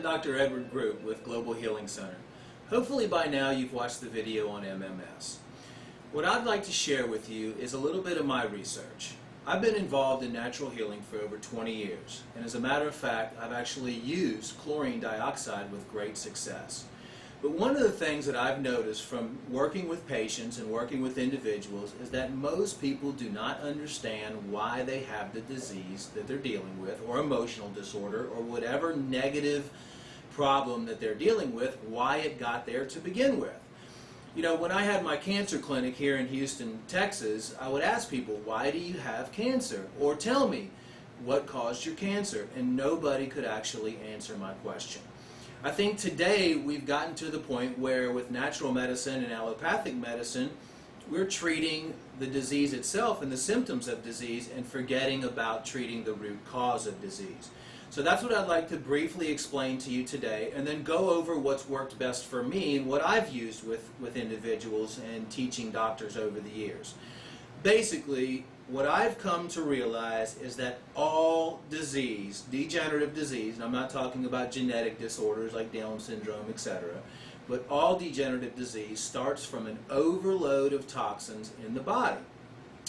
I'm Dr. Edward Group with Global Healing Center. Hopefully by now you've watched the video on MMS. What I'd like to share with you is a little bit of my research. I've been involved in natural healing for over 20 years, and as a matter of fact, I've actually used chlorine dioxide with great success. But one of the things that I've noticed from working with patients and working with individuals is that most people do not understand why they have the disease that they're dealing with, or emotional disorder, or whatever negative problem that they're dealing with, why it got there to begin with. You know, when I had my cancer clinic here in Houston, Texas, I would ask people, why do you have cancer? Or tell me, what caused your cancer? And nobody could actually answer my question. I think today we've gotten to the point where with natural medicine and allopathic medicine, we're treating the disease itself and the symptoms of disease and forgetting about treating the root cause of disease. So that's what I'd like to briefly explain to you today, and then go over what's worked best for me and what I've used with individuals and teaching doctors over the years. Basically, what I've come to realize is that all disease, degenerative disease, and I'm not talking about genetic disorders like Down syndrome, etc., but all degenerative disease starts from an overload of toxins in the body.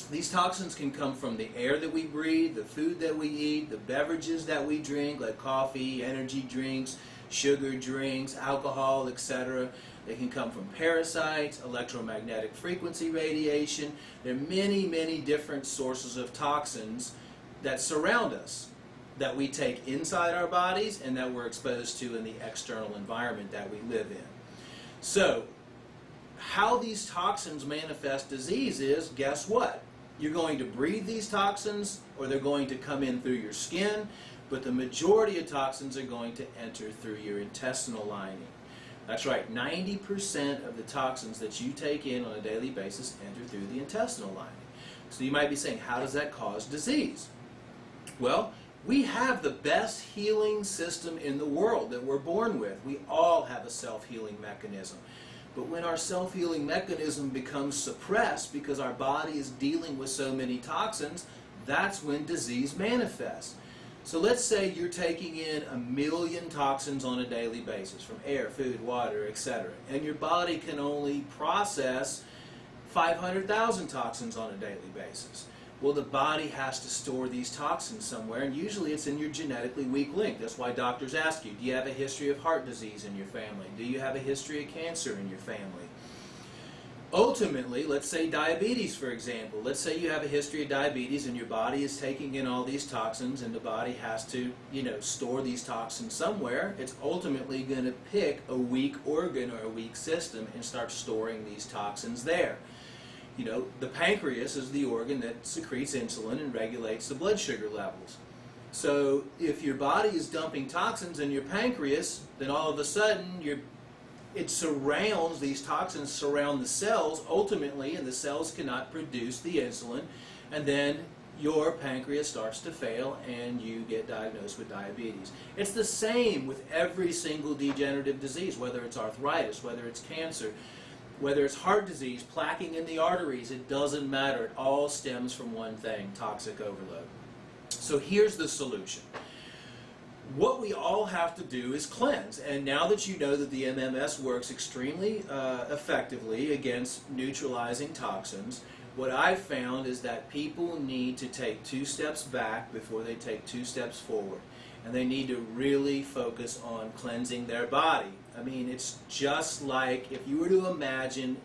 These toxins can come from the air that we breathe, the food that we eat, the beverages that we drink like coffee, energy drinks, sugar drinks, alcohol, etc. They can come from parasites, electromagnetic frequency radiation. There are many, many different sources of toxins that surround us, that we take inside our bodies and that we're exposed to in the external environment that we live in. So, how these toxins manifest disease is, guess what? You're going to breathe these toxins, or they're going to come in through your skin, but the majority of toxins are going to enter through your intestinal lining. That's right, 90% of the toxins that you take in on a daily basis enter through the intestinal lining. So you might be saying, how does that cause disease? Well, we have the best healing system in the world that we're born with. We all have a self-healing mechanism. But when our self-healing mechanism becomes suppressed because our body is dealing with so many toxins, that's when disease manifests. So let's say you're taking in 1 million toxins on a daily basis from air, food, water, etc. And your body can only process 500,000 toxins on a daily basis. Well, the body has to store these toxins somewhere, and usually it's in your genetically weak link. That's why doctors ask you, do you have a history of heart disease in your family? Do you have a history of cancer in your family? Ultimately, let's say diabetes, for example. Let's say you have a history of diabetes and your body is taking in all these toxins, and the body has to, store these toxins somewhere. It's ultimately going to pick a weak organ or a weak system and start storing these toxins there. The pancreas is the organ that secretes insulin and regulates the blood sugar levels. So if your body is dumping toxins in your pancreas, then all of a sudden these toxins surround the cells ultimately, and the cells cannot produce the insulin, and then your pancreas starts to fail and you get diagnosed with diabetes. It's the same with every single degenerative disease, whether it's arthritis, whether it's cancer, whether it's heart disease, plaquing in the arteries, it doesn't matter. It all stems from one thing, toxic overload. So here's the solution. What we all have to do is cleanse. And now that you know that the MMS works extremely effectively against neutralizing toxins, what I've found is that people need to take 2 steps back before they take 2 steps forward. And they need to really focus on cleansing their body. I mean, it's just like if you were to imagine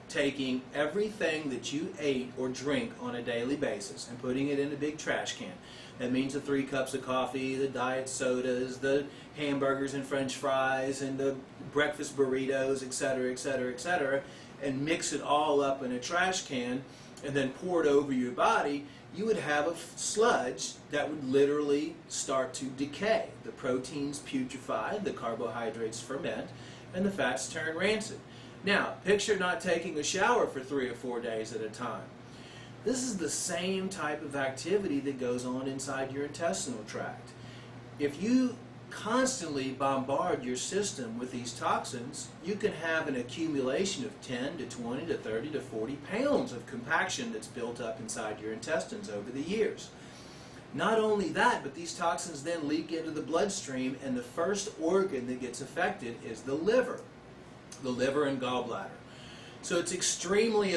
taking everything that you ate or drink on a daily basis and putting it in a big trash can. That means the 3 cups of coffee, the diet sodas, the hamburgers and french fries, and the breakfast burritos, etc., etc., etc., and mix it all up in a trash can and then pour it over your body. You would have a sludge that would literally start to decay. The proteins putrefy, the carbohydrates ferment, and the fats turn rancid. Now, picture not taking a shower for 3 or 4 days at a time. This is the same type of activity that goes on inside your intestinal tract. If you constantly bombard your system with these toxins, you can have an accumulation of 10 to 20 to 30 to 40 pounds of compaction that's built up inside your intestines over the years. Not only that, but these toxins then leak into the bloodstream, and the first organ that gets affected is the liver and gallbladder. So it's extremely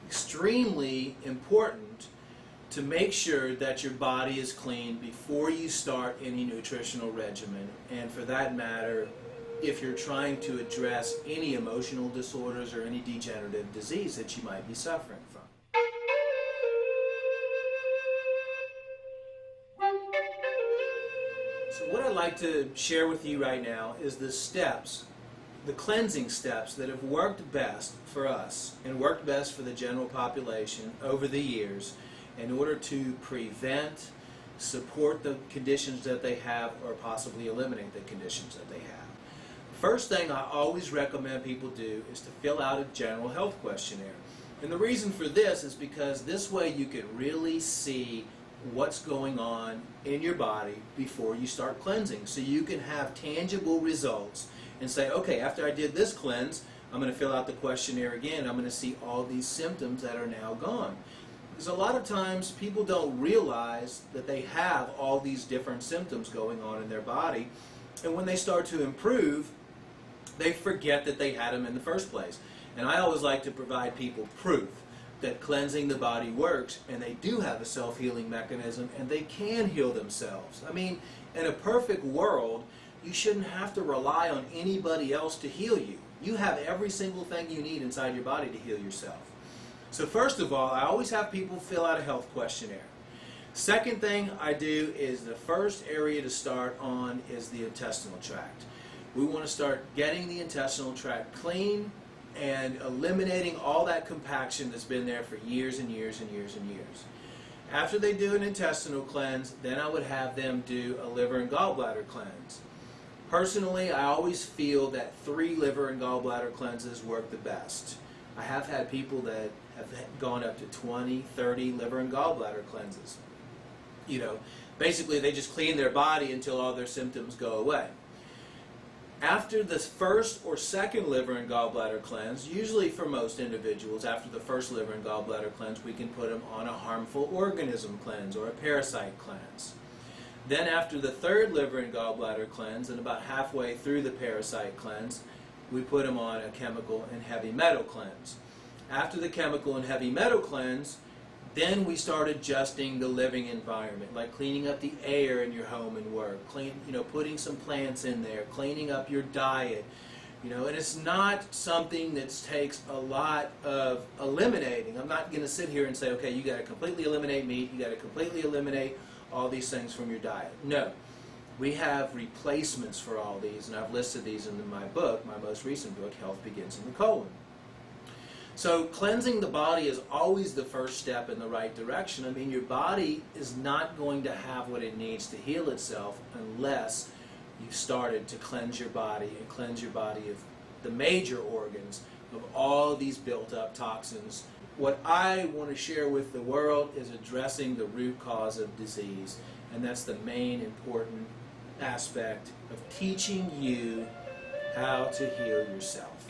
extremely important to make sure that your body is clean before you start any nutritional regimen, and for that matter, if you're trying to address any emotional disorders or any degenerative disease that you might be suffering from. So what I'd like to share with you right now is the steps, the cleansing steps that have worked best for us and worked best for the general population over the years in order to prevent, support the conditions that they have, or possibly eliminate the conditions that they have. First thing I always recommend people do is to fill out a general health questionnaire. And the reason for this is because this way you can really see what's going on in your body before you start cleansing. So you can have tangible results and say, okay, after I did this cleanse, I'm going to fill out the questionnaire again. I'm going to see all these symptoms that are now gone. Because a lot of times people don't realize that they have all these different symptoms going on in their body. And when they start to improve, they forget that they had them in the first place. And I always like to provide people proof that cleansing the body works, and they do have a self-healing mechanism, and they can heal themselves. I mean, in a perfect world, you shouldn't have to rely on anybody else to heal you. You have every single thing you need inside your body to heal yourself. So first of all, I always have people fill out a health questionnaire. Second thing I do is the first area to start on is the intestinal tract. We want to start getting the intestinal tract clean and eliminating all that compaction that's been there for years and years and years and years. After they do an intestinal cleanse, then I would have them do a liver and gallbladder cleanse. Personally, I always feel that 3 liver and gallbladder cleanses work the best. I have had people that have gone up to 20, 30 liver and gallbladder cleanses. You know, basically they just clean their body until all their symptoms go away. After the first or second liver and gallbladder cleanse, usually for most individuals, after the first liver and gallbladder cleanse, we can put them on a harmful organism cleanse or a parasite cleanse. Then after the third liver and gallbladder cleanse, and about halfway through the parasite cleanse, we put them on a chemical and heavy metal cleanse. After the chemical and heavy metal cleanse, then we start adjusting the living environment, like cleaning up the air in your home and work, putting some plants in there, cleaning up your diet, and it's not something that takes a lot of eliminating. I'm not going to sit here and say, okay, you got to completely eliminate meat, you got to completely eliminate all these things from your diet. No. We have replacements for all these, and I've listed these in my book, my most recent book, Health Begins in the Colon. So cleansing the body is always the first step in the right direction. I mean, your body is not going to have what it needs to heal itself unless you've started to cleanse your body and cleanse your body of the major organs of all these built-up toxins. What I want to share with the world is addressing the root cause of disease, and that's the main important aspect of teaching you how to heal yourself.